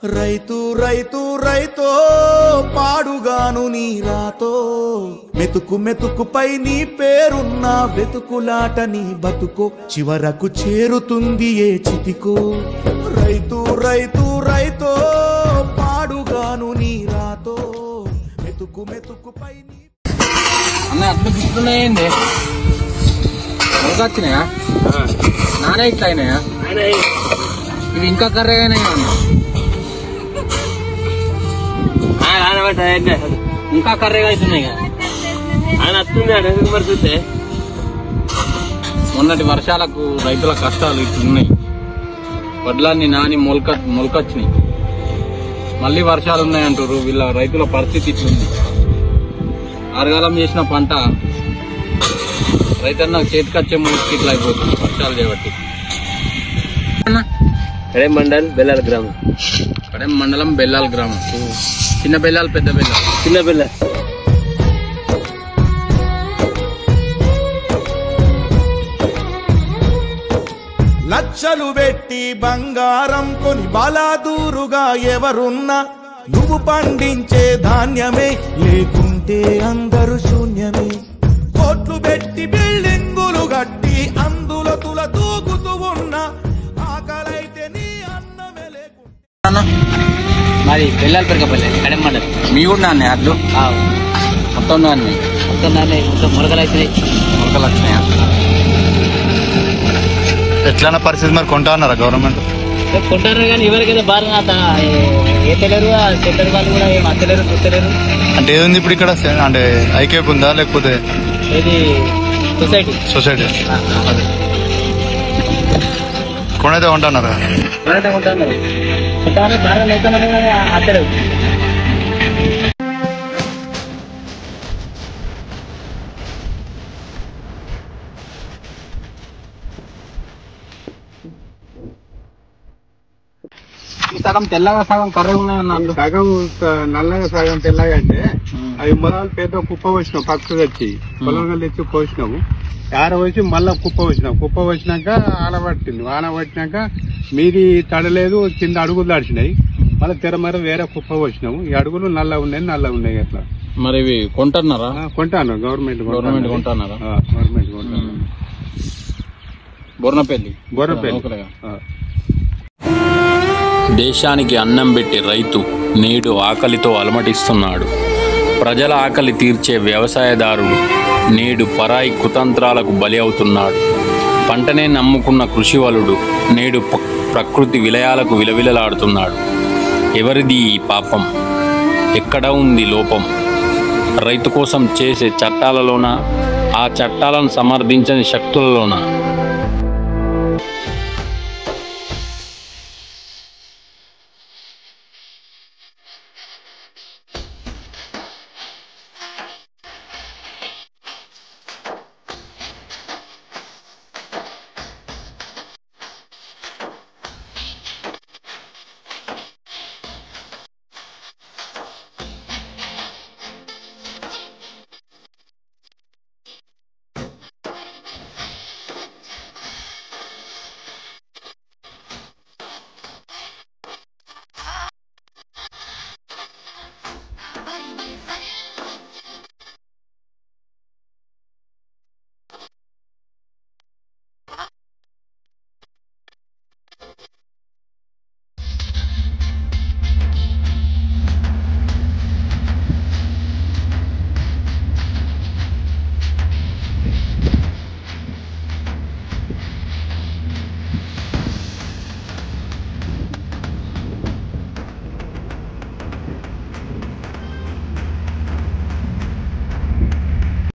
రైతు రైతు రైతో పాడుగాను నీ రాతో మెతుకు మెతుకుపై నీ పేరున్న వెతుకులాట నీ బతుకో చివరకు చేరుతుంది ఏ చితికో రైతు రైతు రైతో పాడుగాను నీ రాతో మెతుకు మెతుకుపై నీ అన్న అట్లు గుర్తున్నాయండి వచ్చినాయా నానే ఇట్లా అయినాయా ఇవి ఇంకా కర్రగా అయినాయా ఇంకా కర్రగా అవుతున్నాయి ఆయన వస్తున్నాడు మరి చూస్తే మొన్నటి వర్షాలకు రైతుల కష్టాలు ఇట్లున్నాయి వడ్లన్నీ నాని మొలకొచ్చినాయి మళ్ళీ వర్షాలు ఉన్నాయంటారు వీళ్ళ రైతుల పరిస్థితి ఇట్లుంది అరగాలం చేసిన పంట రైతన్న చేతికొచ్చే మూడుకి ఇట్లా అయిపోతుంది వర్షాలు చేయబట్టి కడెం మండలం బెల్లాల గ్రామం కడెం మండలం బెల్లాల గ్రామం చిన్న బెల్లాలు పెద్ద బెల్లాలు చిన్న బెల్ల లక్షలు పెట్టి బంగారం కొని బలాదూరుగా ఎవరున్నా నువ్వు పండించే ధాన్యమే లేకుంటే అందరూ శూన్యమే కోట్లు పెట్టి బిల్డింగులు కట్టి అందులో తుల దూకుతూ ఉన్నా ఆకలైతే నీ అన్నమే లేకుండా మాది బెల్లాల పెరగపల్లి కడెం మండలం మీ కూడా నాన్న అట్లు మొత్తం నాన్న మొత్తం మొలకలు వచ్చినాయా ఎట్లన్నా పరిస్థితి మరి కొంటా అన్నారా గవర్నమెంట్ కొంటారు కానీ ఎవరికైతే బాగా ఏ తెలియరు చెప్పారు వాళ్ళు కూడా ఏం అత్తలేరు చూస్తలేరు అంటే ఏది ఇప్పుడు ఇక్కడ అంటే ఐకేప్ ఉందా లేకపోతే ఇది సొసైటీ కొనైతే కొంటున్నారా బాగా అత్తలేవు సగం తెల్లగా సగం కర్రగా ఉన్నాయి సగం నల్లగా సగం తెల్లగా అంటే అవి మొదలు పెద్ద కుప్ప వచ్చినాం పక్కకు వచ్చి పొలంగా తెచ్చి పోసినాము ఆర వచ్చి మళ్ళా కుప్ప వచ్చినాక ఆనబట్టింది ఆనబట్టినాక మీది తడలేదు కింద అడుగులు తడిచినాయి మళ్ళీ తెరమర వేరే కుప్ప వచ్చినాము ఈ అడుగులు నల్ల ఉన్నాయి అట్లా మరి ఇవి కొంటున్నారా కొంటాను గవర్నమెంట్ కొంటున్నారా గవర్నమెంట్ కొంటాను బోర్నపల్లి దేశానికి అన్నం పెట్టి రైతు నేడు ఆకలితో అలమటిస్తున్నాడు. ప్రజల ఆకలి తీర్చే వ్యవసాయదారుడు నేడు పరాయి కుతంత్రాలకు బలి అవుతున్నాడు. పంటనే నమ్ముకున్న కృషివలుడు నేడు ప్రకృతి విలయాలకు విలవిలలాడుతున్నాడు. ఎవరిది ఈ పాపం? ఎక్కడ ఉంది లోపం? రైతు కోసం చేసే చట్టాలలోనా, ఆ చట్టాలను సమర్థించని శక్తులలోనా?